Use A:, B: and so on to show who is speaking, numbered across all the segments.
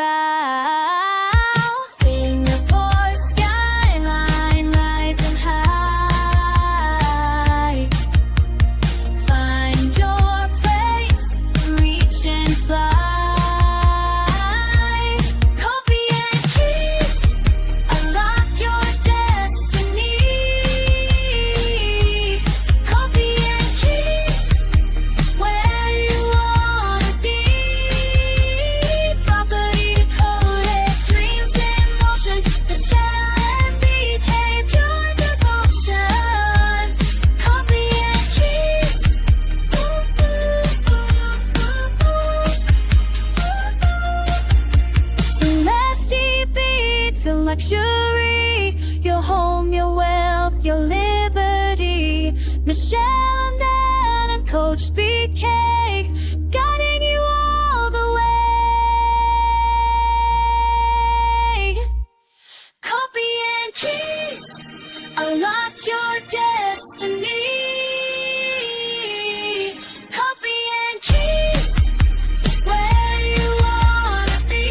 A: about. Singapore skyline rising high. Find your place, reach and fly. Kopi and Keys, unlock your destiny. Kopi and Keys, where you wanna be. Property decoded, dreams in motion. Michelle and BK, pure devotion. Kopi and Keys. From STB to luxury, your home, your wealth, your liberty. Michelle, Dan, and Coach BK, guiding you all the way. Kopi and Keys, unlock your destiny. Kopi and Keys, where you wanna be.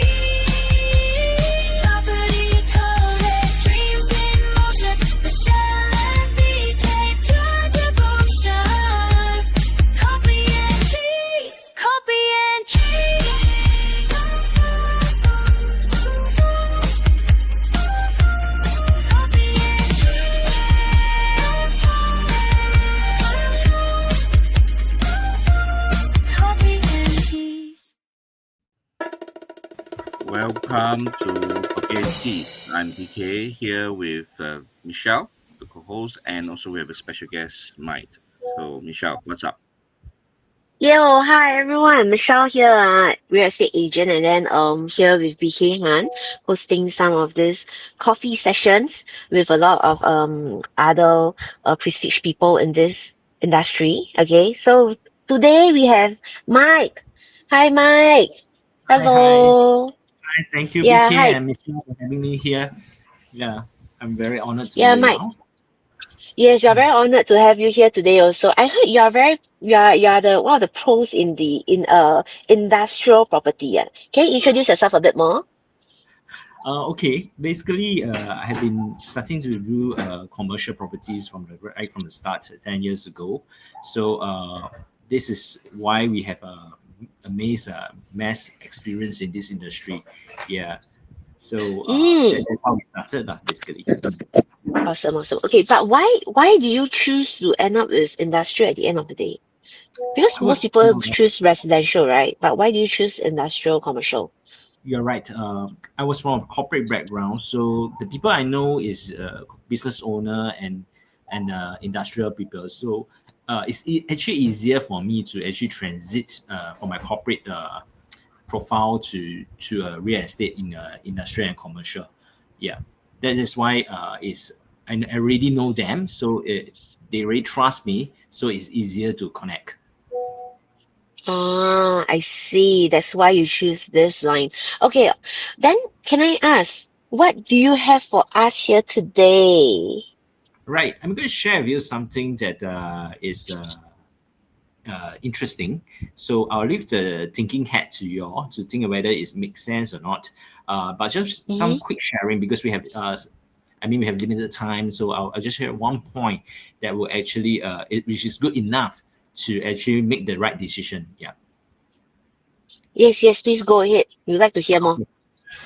A: Property decoded, dreams in motion. Michelle and BK, pure devotion. Kopi and Keys, Kopi and Keys. Kopi and Keys. Kopi and Keys.
B: Welcome to Kopi and Keys. I'm PK here with Michelle, the co-host, and also we have a special guest, Mike. So, Michelle, what's up?
C: Yo, hi everyone. Michelle here, real estate agent, and then here with BK Han, hosting some of these coffee sessions with a lot of other prestige people in this industry. Okay, so today we have Mike. Hi, Mike. Hello.
D: Hi, thank you,
C: Yeah,
D: BK
C: hi.
D: and Michelle, for having me here. Yeah, I'm very honored to
C: Yeah,
D: be
C: Mike.
D: now.
C: Yes, you're very honored to have you here today also. I heard you are the one of the pros in industrial property. Yeah. Can you introduce yourself a bit more?
D: Okay, basically, I have been starting to do commercial properties right from the start 10 years ago. So this is why we have a mass experience in this industry. Yeah. So that's how we started, basically.
C: Awesome, awesome. Okay, but why do you choose to end up with industrial at the end of the day? Because
D: I
C: most
D: was,
C: people choose residential, right? But why do you choose industrial commercial?
D: You're right. I was from a corporate background, so the people I know is business owner and industrial people. So it's actually easier for me to actually transit from my corporate profile to real estate in industrial and commercial. Yeah, that is why I already know them, so they really trust me, so it's easier to connect.
C: Ah, I see. That's why you choose this line. Okay, then can I ask, what do you have for us here today?
D: Right, I'm going to share with you something that is interesting. So I'll leave the thinking hat to you all to think whether it makes sense or not. But just some
C: Mm-hmm.
D: quick sharing because we have, we have limited time. So I'll just share one point that will actually, which is good enough to actually make the right decision. Yeah.
C: Yes, yes, please go ahead. We'd like to hear more.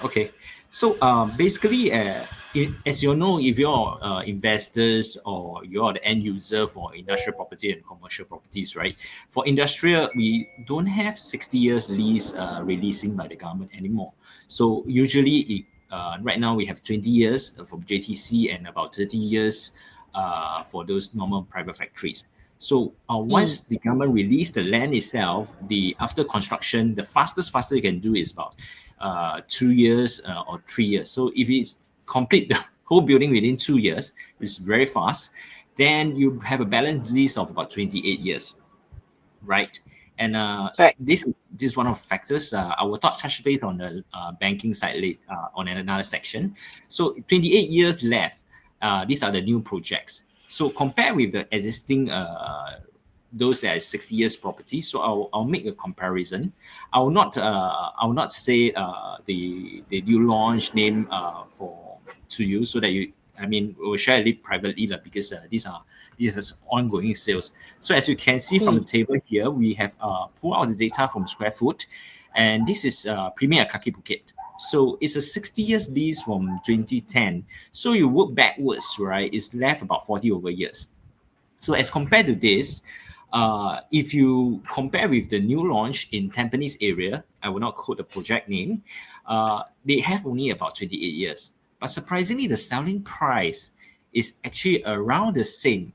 D: Okay. So basically, as you know, if you're investors or you're the end user for industrial property and commercial properties, right? For industrial, we don't have 60 years lease releasing by the government anymore. So usually, right now we have 20 years from JTC and about 30 years for those normal private factories. So once the government release the land itself, the after construction, the fastest you can do is about 2 years or 3 years. So if it's complete the whole building within 2 years, it's very fast. Then you have a balance lease of about 28 years, right? And
C: Right.
D: this is one of the factors. I will touch base on the banking side late on another section. So 28 years left. These are the new projects. So compare with the existing those that are 60 years property. So I'll make a comparison. I will not say the new launch name for to you, so that you, I mean, we'll share it privately lah, because these are ongoing sales. So as you can see from the
C: Mm.
D: table here, we have pulled out the data from square foot, and this is Premier at Kaki Bukit. So it's a 60 years lease from 2010. So you work backwards, right? It's left about 40 over years. So as compared to this, if you compare with the new launch in Tampines area, I will not quote the project name, they have only about 28 years. But surprisingly, the selling price is actually around the same.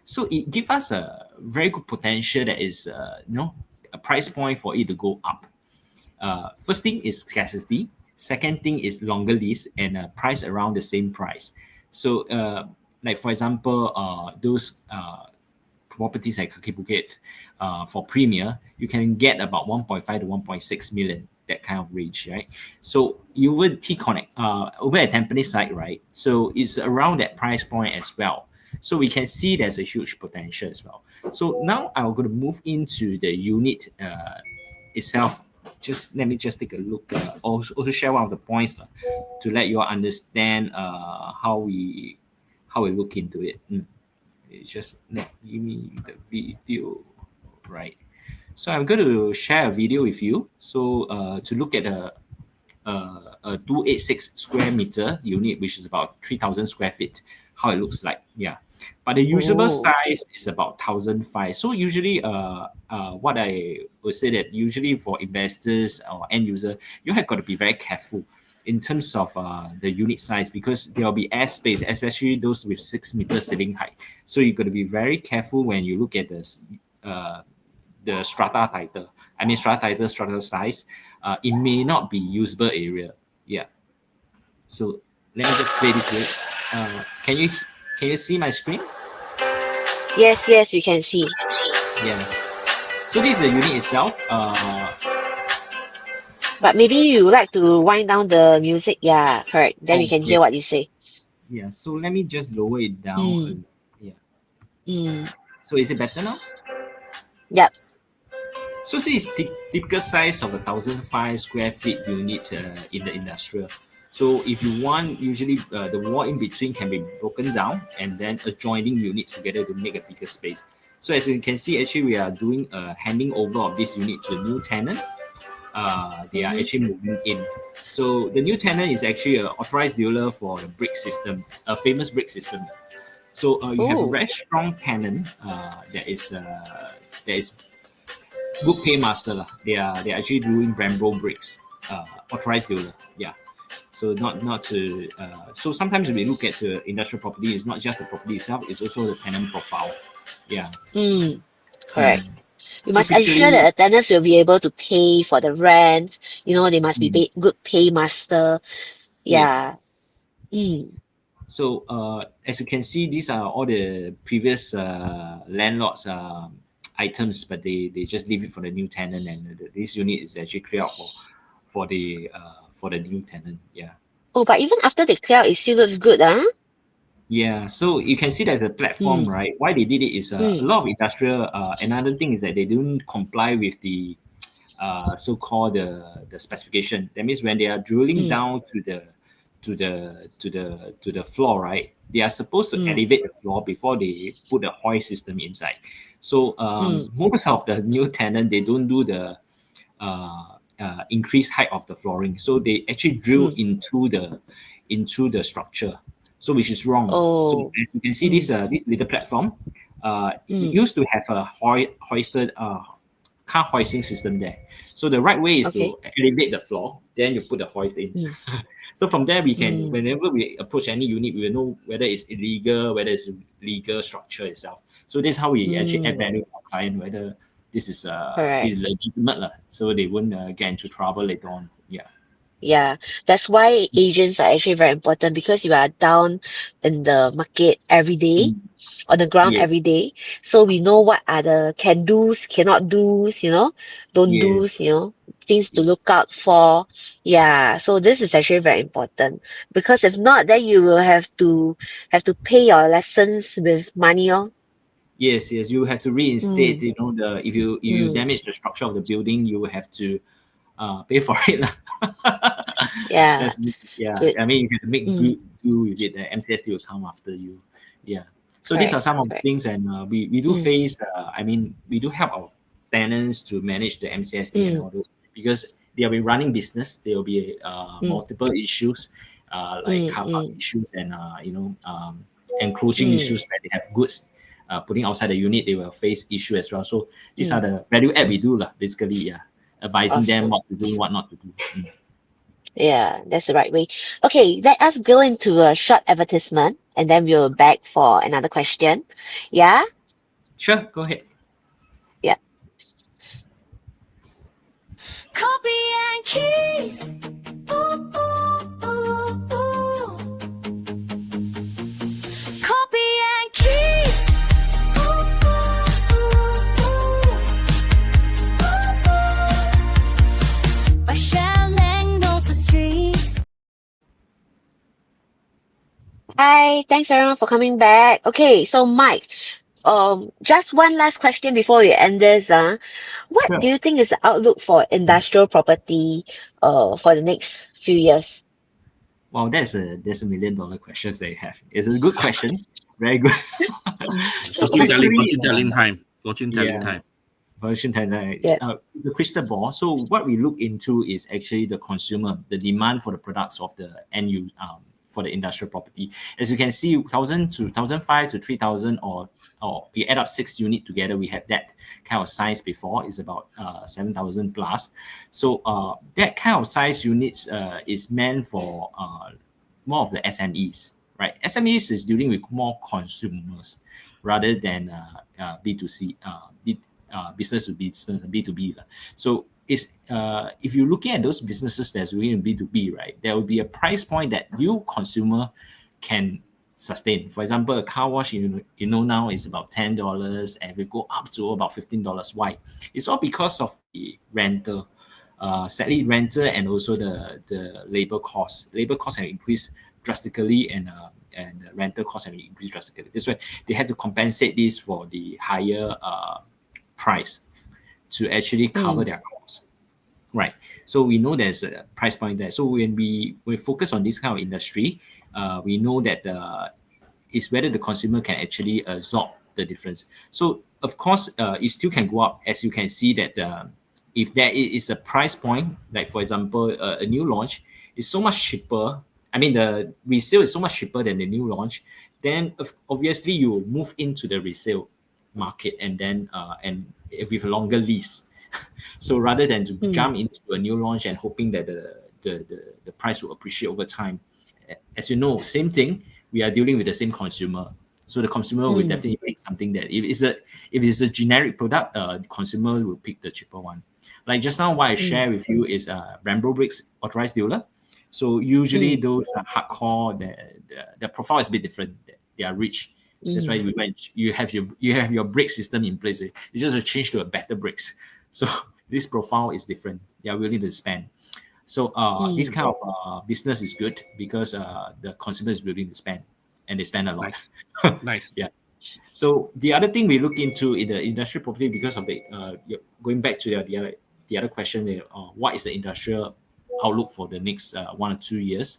D: So it gives us a very good potential that is, a price point for it to go up. First thing is scarcity. Second thing is longer lease and price around the same price. So, like for example, those properties like Kaki Bukit, for Premier, you can get about 1.5 to 1.6 million, that kind of range, right? So you would T Connect over at Tampines side, right? So it's around that price point as well. So we can see there's a huge potential as well. So now I'm going to move into the unit itself. Just let me just take a look. Also share one of the points to let you all understand how we look into it. It's just give me the video, right? So I'm going to share a video with you. So to look at a 286 square meter unit, which is about 3,000 square feet, how it looks like. Yeah. But the usable
C: Oh.
D: size is about 1,005. So usually, what I would say that usually for investors or end user, you have got to be very careful in terms of the unit size, because there will be airspace, especially those with 6 meter ceiling height. So you got to be very careful when you look at this. The strata title. I mean, strata title, strata size. It may not be usable area. Yeah. So let me just play this way. Can you see my screen?
C: Yes, yes, we can see.
D: Yeah. So this is the unit itself.
C: But maybe you would like to wind down the music. Yeah, correct. Then we can
D: Okay.
C: hear what you say.
D: Yeah. So let me just lower it down.
C: Mm.
D: Yeah.
C: Mm.
D: So is it better now?
C: Yep.
D: So this is typical size of a 1,005 square feet unit in the industrial. So if you want, usually the wall in between can be broken down and then adjoining units together to make a bigger space. So as you can see, actually we are doing a handing over of this unit to a new tenant. They are
C: Mm-hmm.
D: actually moving in. So the new tenant is actually an authorized dealer for the brick system, a famous brick system. So you have a
C: Oh.
D: very strong tenant that is good paymaster lah. They are actually doing Brembo bricks, authorized dealer. Yeah. So not to so sometimes when we look at the industrial property, it's not just the property itself, it's also the tenant profile. Yeah.
C: Mm. Correct.
D: Mm.
C: You
D: So
C: must ensure
D: typically,
C: that the tenants will be able to pay for the rent. They must be
D: mm,
C: good paymaster.
D: yes.
C: Yeah. Mm.
D: So as you can see, these are all the previous landlords items, but they just leave it for the new tenant, and this unit is actually clear out for the new tenant. Yeah.
C: Oh, but even after they clear, it still looks good, huh?
D: Yeah, so you can see there's a platform,
C: Mm.
D: right? Why they did it is a
C: Mm.
D: lot of industrial. Another thing is that they don't comply with the so-called the specification. That means when they are drilling
C: Mm.
D: down to the floor, right? They are supposed to
C: Mm.
D: elevate the floor before they put the hoist system inside. So
C: Mm.
D: most of the new tenant, they don't do the increased height of the flooring. So they actually drill
C: Mm.
D: into the structure. So which is wrong. So
C: Oh.
D: as you can see,
C: Mm.
D: this little platform, it
C: Mm.
D: used to have a hoisted car hoisting system there. So the right way is
C: Okay.
D: to elevate the floor, then you put the hoist in.
C: Mm.
D: So from there, we can,
C: Mm.
D: whenever we approach any unit, we will know whether it's illegal, whether it's legal structure itself. So this is how we actually add
C: Mm.
D: value to our client, whether this
C: Correct.
D: is legitimate, so they won't get into trouble later on. Yeah.
C: Yeah, that's why agents are actually very important because you are down in the market every day,
D: Mm.
C: on the ground
D: Yes.
C: every day. So we know what are the can do's, cannot do's, don't
D: Yes.
C: do's, things to
D: Yes.
C: look out for. Yeah, so this is actually very important because if not, then you will have to pay your lessons with money. Oh.
D: Yes, yes. You have to reinstate.
C: Mm,
D: You know, the if you
C: mm,
D: damage the structure of the building, you will have to pay for it lah.
C: yeah,
D: That's yeah.
C: good.
D: I mean, you can make
C: Mm,
D: good do with it. The MCSD will come after you. Yeah. So these are
C: correct,
D: some of the
C: correct.
D: things, and we do
C: Mm,
D: face. I mean, we do help our tenants to manage the MCSD and
C: mm,
D: all those because they will be running business. There will be
C: mm,
D: multiple issues, like
C: mm,
D: car park
C: mm,
D: issues and encroaching
C: mm.
D: issues that they have goods. Putting outside the unit, they will face issue as well. So these are
C: Mm.
D: the value add we do lah. Basically, yeah, advising them
C: Awesome.
D: what to do, what not to do. Mm.
C: Yeah, that's the right way. Okay, let us go into a short advertisement and then we'll back for another question. Yeah?
D: Sure, go ahead.
C: Yeah.
A: Kopi and Keys. Ooh, ooh, ooh, ooh. Kopi and Keys. Ooh, ooh, ooh, ooh. By Shelling knows the streets.
C: Hi, thanks everyone for coming back. Okay, so Mike, just one last question before we end this. What do
D: Sure.
C: you think is the outlook for industrial property for the next few years?
D: Wow, that's a $1 million questions that you have. It's a good questions. Very good.
C: Mm.
D: So basically,
B: Fortune telling time. Fortune telling time.
D: yes, version 10,
C: Yeah.
D: the crystal ball. So what we look into is actually the consumer, the demand for the products of the end use for the industrial property. As you can see, 1,000 to 1,005 to 3,000, or we add up 6 unit together, we have that kind of size before. Is about 7,000 plus. So that kind of size units is meant for more of the SMEs, right? SMEs is dealing with more consumers rather than B2C, business to business, B2B. So it's if you're looking at those businesses that's doing in B2B, right, there will be a price point that you consumer can sustain. For example, a car wash, you know now is about $10 and we go up to about $15. Why? It's all because of the rental. Sadly, rental and also the labor costs. Labor costs have increased drastically, and the rental costs have increased drastically. That's why they have to compensate this for the higher price to actually cover
C: Mm,
D: their costs. Right. So we know there's a price point there. So when we focus on this kind of industry, we know that is whether the consumer can actually absorb the difference. So of course, it still can go up, as you can see that if there is a price point, like for example, a new launch is so much cheaper. I mean, the resale is so much cheaper than the new launch. Then obviously you will move into the resale market, and then with a longer lease. So rather than to
C: mm,
D: jump into a new launch and hoping that the price will appreciate over time, as you know, same thing, we are dealing with the same consumer. So the consumer will
C: mm,
D: definitely pick something that if it's a generic product, the consumer will pick the cheaper one. Like just now, what I
C: mm,
D: share with you is Rambo Bricks authorized dealer. So usually
C: mm,
D: those are hardcore. The profile is a bit different. They are rich. That's why
C: mm,
D: you have your brake system in place. You just change to a better brakes. So this profile is different. They are willing to spend. So this
C: mm,
D: kind of business is good because the consumer is willing to spend, and they spend a lot.
B: Nice. Nice.
D: Yeah. So the other thing we look into in the industrial property, because of going back to the other question, what is the industrial outlook for the next 1 or 2 years?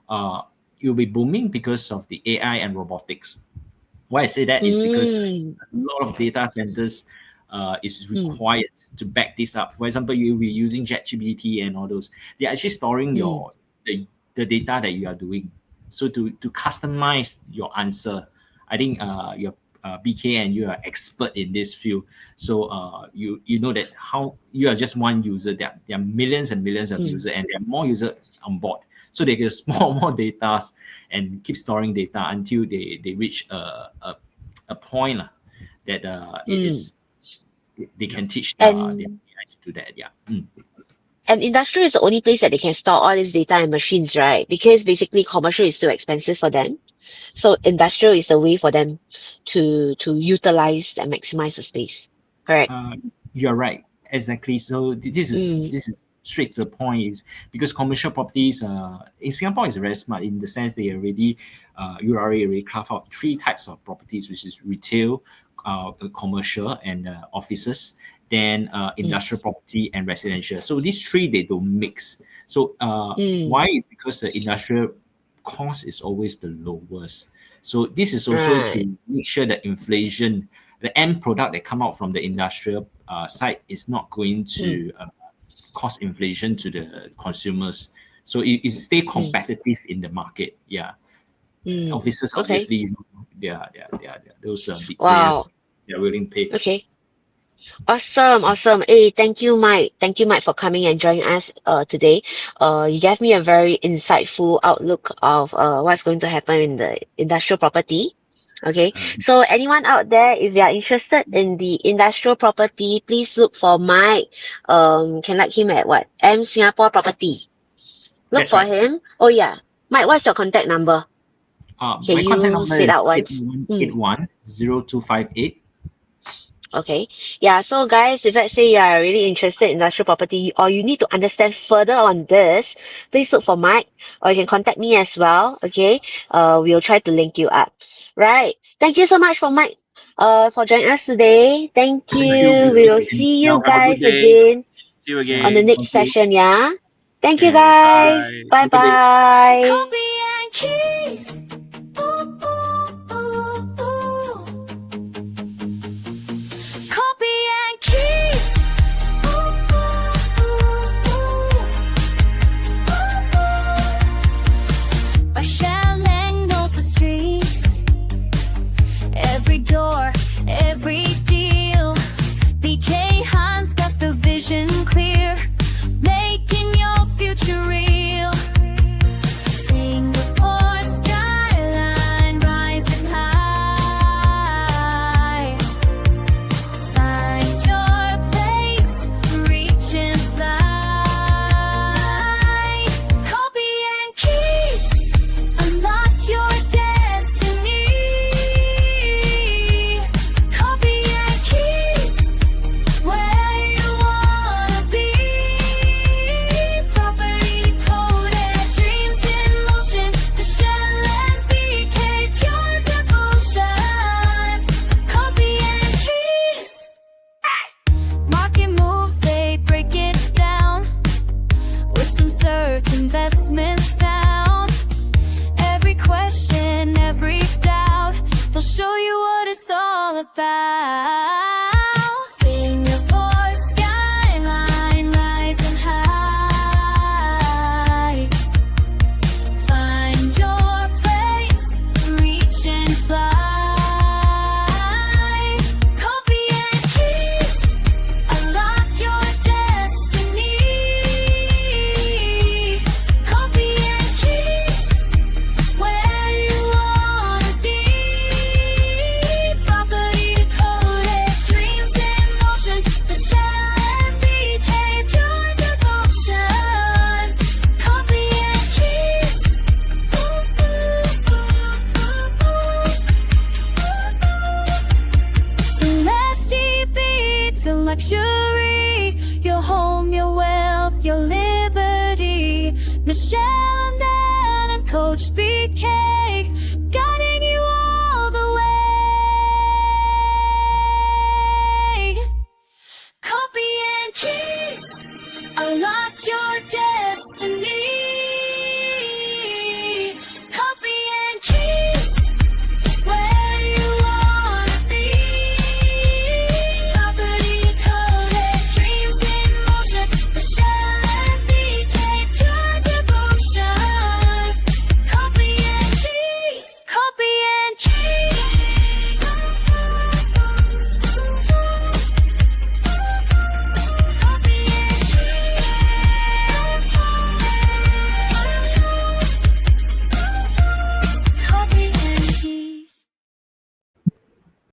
D: Uh, it will be booming because of the AI and robotics. Why I say that is because
C: mm,
D: a lot of data centers is
C: mm,
D: required to back this up. For example, you'll be using ChatGPT and all those. They're actually storing
C: mm,
D: the data that you are doing. So to customize your answer, I think your BK and you are expert in this field. So you know that how you are just one user. There are millions and millions of
C: mm,
D: users, and there are more users on board. So they get more data and keep storing data until they reach a point that it
C: mm.
D: is they
B: Yep.
D: can teach their
C: And
D: AI to do that. Yeah. Mm.
C: And industrial is the only place that they can store all this data and machines, right? Because basically commercial is too expensive for them. So industrial is a way for them to utilize and maximize the space. Correct.
D: Uh, you're right. Exactly. So this is
C: Mm,
D: this is straight to the point is because commercial properties in Singapore is very smart in the sense they already you already carve out three types of properties, which is retail, commercial, and offices. Then industrial property and residential. So these three they don't mix. So why is because the industrial cost is always the lowest. So this is also
C: Right.
D: to make sure that inflation, the end product that come out from the industrial side is not going to cause inflation to the consumers. So it stay competitive in the market. Yeah. Offices
C: Okay.
D: obviously, you know, they are those big
C: Wow.
D: players. They're willing to pay.
C: Okay. Awesome. Hey, thank you, Mike. Thank you, Mike, for coming and joining us today. You gave me a very insightful outlook of what's going to happen in the industrial property. Okay. So anyone out there, if you are interested in the industrial property, please look for Mike. Can like him at what? M Singapore Property. Look
D: That's
C: for
D: right.
C: him. Oh yeah. Mike, what's your contact number? Can
D: My contact
C: you
D: number
C: say that
D: is
C: once?
D: 81810258.
C: Okay. Yeah. So guys, if let's say you are really interested in industrial property or you need to understand further on this, please look for Mike or you can contact me as well. Okay. We'll try to link you up. Right. Thank you so much for Mike, for joining us today. Thank
B: Thank you,
C: you. We
B: Vicky
C: will
B: and
C: see you
B: Michelle. Have a good
C: guys
B: day.
C: again
B: See you
C: on the
B: again.
C: next
D: Thank you.
C: session. Yeah. Thank you
B: Okay,
C: guys.
B: bye.
C: Bye
D: Have a good day.
C: bye.
A: Kopi and Keys. Ooh, ooh, ooh, ooh. Kopi and Keys. Ooh, ooh, ooh, ooh. By Shelling knows the streets. Every door, every deal. BK Hans got the vision clear, making your future real. Singapore skyline rising high. Find your place, reach and fly. Kopi and Keys, unlock your destiny. Kopi and Keys, where you wanna be. Property coded, dreams in motion. The Shell and BK, pure devotion. Kopi and Keys. Market moves, they break it down. Wisdom serves investment sound. Every question, every doubt, they'll show you what it's all about. Singapore skyline rising high. Find your place, reach and fly. Kopi and Keys, unlock your destiny. Kopi and Keys, where you wanna be. Property coded, dreams in motion. The Shell and BK, pure devotion. Kopi and Keys. Celeste beats a luxury. Your home, your wealth, your liberty. Michelle, Dan, and Coach BK, guiding you all the way. Copy and keys, unlock your day.